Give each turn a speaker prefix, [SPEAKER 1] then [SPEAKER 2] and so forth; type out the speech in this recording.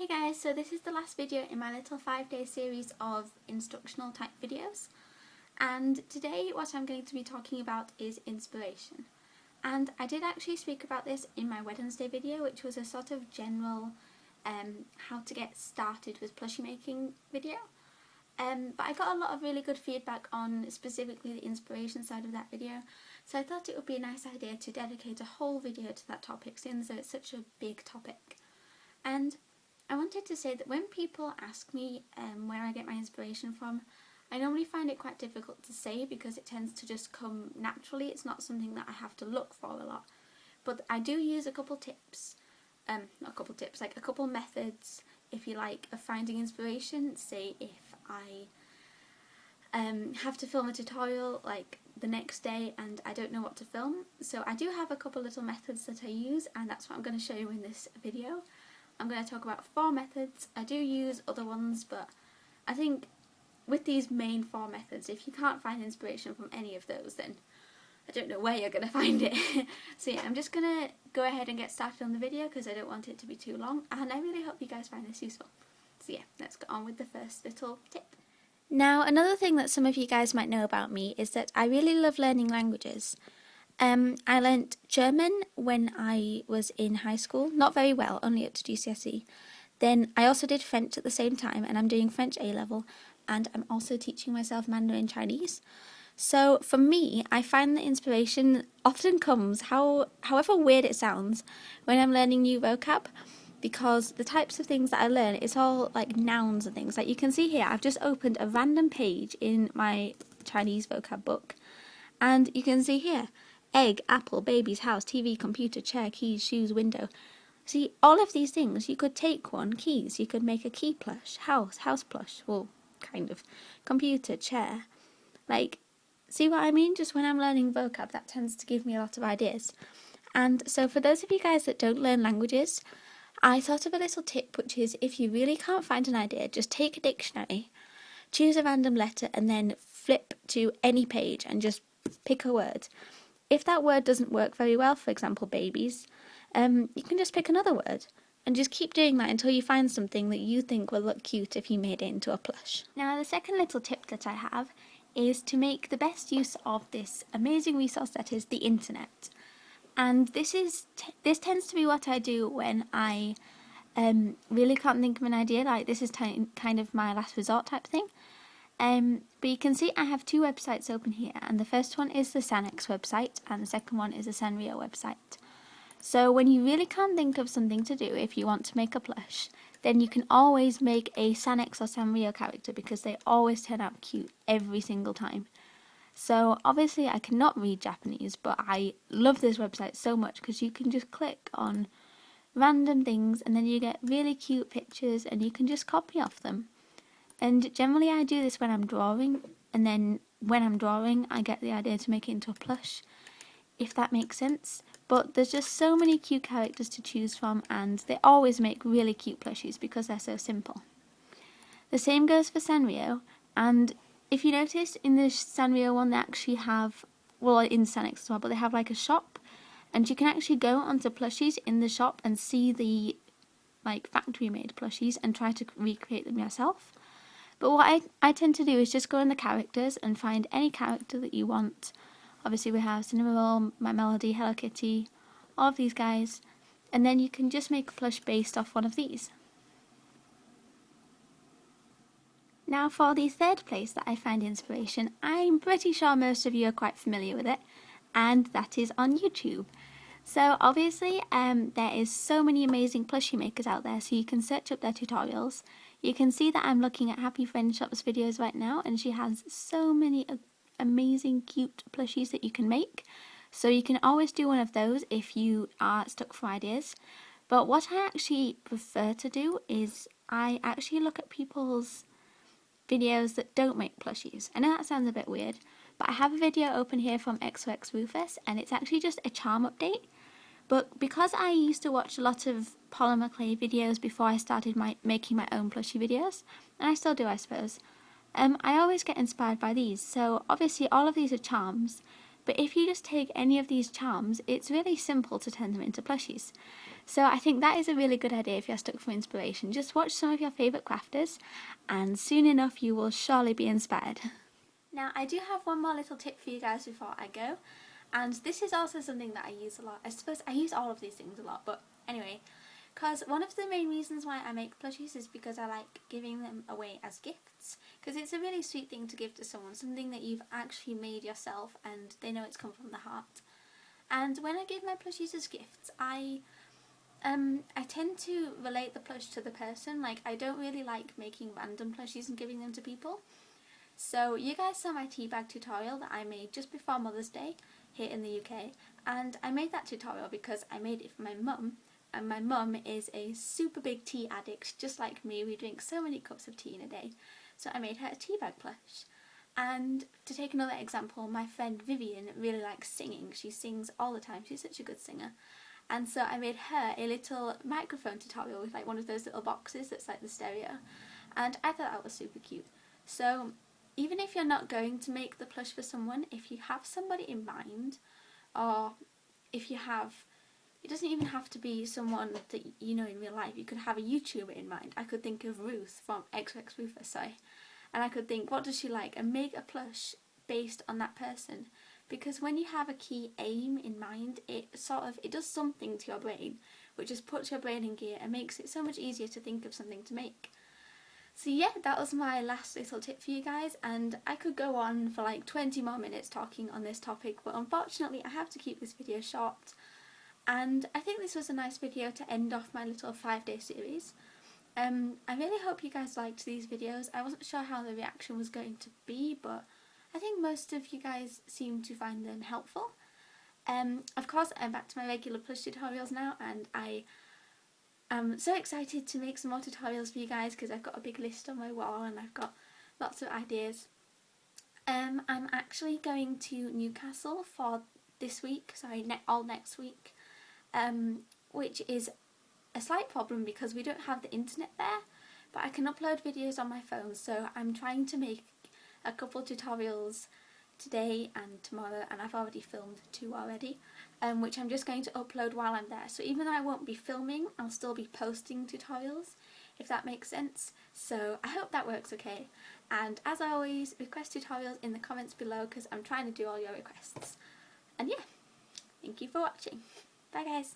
[SPEAKER 1] Hey guys, so this is the last video in my little 5-day series of instructional type videos, and today what I'm going to be talking about is inspiration. And I did actually speak about this in my Wednesday video, which was a sort of general how to get started with plushie making video. But I got a lot of really good feedback on specifically the inspiration side of that video, so I thought it would be a nice idea to dedicate a whole video to that topic, since it's such a big topic. And I wanted to say that when people ask me where I get my inspiration from, I normally find it quite difficult to say because it tends to just come naturally. It's not something that I have to look for a lot. But I do use a couple tips, like a couple methods, if you like, of finding inspiration. Say if I have to film a tutorial like the next day and I don't know what to film. So I do have a couple little methods that I use, and that's what I'm going to show you in this video. I'm going to talk about 4 methods. I do use other ones, but I think with these main 4 methods, if you can't find inspiration from any of those, then I don't know where you're going to find it. So yeah, I'm just going to go ahead and get started on the video because I don't want it to be too long, and I really hope you guys find this useful. So yeah, let's get on with the first little tip. Now, another thing that some of you guys might know about me is that I really love learning languages. I learnt German when I was in high school, not very well, only up to GCSE. Then I also did French at the same time, and I'm doing French A-level, and I'm also teaching myself Mandarin Chinese. So for me, I find that inspiration often comes, however weird it sounds, when I'm learning new vocab, because the types of things that I learn, it's all like nouns and things. Like you can see here, I've just opened a random page in my Chinese vocab book, and you can see here, egg, apple, baby's house, TV, computer, chair, keys, shoes, window. See, all of these things, you could take one, keys, you could make a key plush, house plush, well, kind of, computer, chair. Like, see what I mean? Just when I'm learning vocab, that tends to give me a lot of ideas. And so for those of you guys that don't learn languages, I thought of a little tip, which is if you really can't find an idea, just take a dictionary, choose a random letter, and then flip to any page and just pick a word. If that word doesn't work very well, for example, babies, you can just pick another word and just keep doing that until you find something that you think will look cute if you made it into a plush. Now, the second little tip that I have is to make the best use of this amazing resource that is the internet. And this tends to be what I do when I really can't think of an idea. Like, this is kind of my last resort type thing. But you can see I have 2 websites open here, and the first one is the Sannex website and the second one is the Sanrio website. So when you really can't think of something to do if you want to make a plush, then you can always make a Sannex or Sanrio character because they always turn out cute every single time. So obviously I cannot read Japanese, but I love this website so much because you can just click on random things and then you get really cute pictures and you can just copy off them. And generally I do this when I'm drawing, and then when I'm drawing I get the idea to make it into a plush, if that makes sense. But there's just so many cute characters to choose from, and they always make really cute plushies because they're so simple. The same goes for Sanrio, and if you notice in the Sanrio one they actually have, well, in Sannex as well, but they have like a shop, and you can actually go onto plushies in the shop and see the like factory made plushies and try to recreate them yourself. But what I tend to do is just go in the characters and find any character that you want. Obviously we have Cinnamoroll, My Melody, Hello Kitty, all of these guys, and then you can just make a plush based off one of these. Now for the third place that I find inspiration, I'm pretty sure most of you are quite familiar with it, and that is on YouTube. So obviously there is so many amazing plushie makers out there, so you can search up their tutorials. You can see that I'm looking at Happy Friend Shop's videos right now, and she has so many amazing cute plushies that you can make. So you can always do one of those if you are stuck for ideas. But what I actually prefer to do is I actually look at people's videos that don't make plushies. I know that sounds a bit weird, but I have a video open here from XOX Rufus, and it's actually just a charm update. But because I used to watch a lot of polymer clay videos before I started making my own plushie videos, and I still do, I suppose, I always get inspired by these. So obviously all of these are charms. But if you just take any of these charms, it's really simple to turn them into plushies. So I think that is a really good idea if you're stuck for inspiration. Just watch some of your favourite crafters and soon enough you will surely be inspired. Now I do have one more little tip for you guys before I go, and this is also something that I use a lot. I suppose I use all of these things a lot, but anyway, because one of the main reasons why I make plushies is because I like giving them away as gifts, because it's a really sweet thing to give to someone, something that you've actually made yourself and they know it's come from the heart. And when I give my plushies as gifts, I tend to relate the plush to the person. Like, I don't really like making random plushies and giving them to people. So you guys saw my tea bag tutorial that I made just before Mother's Day here in the UK, and I made that tutorial because I made it for my mum, and my mum is a super big tea addict just like me. We drink so many cups of tea in a day, so I made her a tea bag plush. And to take another example, my friend Vivian really likes singing. She sings all the time, she's such a good singer. And so I made her a little microphone tutorial with like one of those little boxes that's like the stereo, and I thought that was super cute. So even if you're not going to make the plush for someone, if you have somebody in mind, or if you have, it doesn't even have to be someone that you know in real life, you could have a YouTuber in mind. I could think of Ruth from XX Rufus, sorry, and I could think, what does she like, and make a plush based on that person. Because when you have a key aim in mind, it does something to your brain, which just puts your brain in gear and makes it so much easier to think of something to make. So yeah, that was my last little tip for you guys, and I could go on for like 20 more minutes talking on this topic, but unfortunately I have to keep this video short. And I think this was a nice video to end off my little 5-day series. I really hope you guys liked these videos. I wasn't sure how the reaction was going to be, but I think most of you guys seem to find them helpful. Of course, I'm back to my regular plush tutorials now, and I'm so excited to make some more tutorials for you guys because I've got a big list on my wall and I've got lots of ideas. I'm actually going to Newcastle for this week, all next week, which is a slight problem because we don't have the internet there, but I can upload videos on my phone, so I'm trying to make a couple tutorials today and tomorrow, and I've already filmed 2 already, which I'm just going to upload while I'm there. So even though I won't be filming, I'll still be posting tutorials, if that makes sense. So I hope that works okay. And as always, request tutorials in the comments below because I'm trying to do all your requests. And yeah, thank you for watching. Bye guys.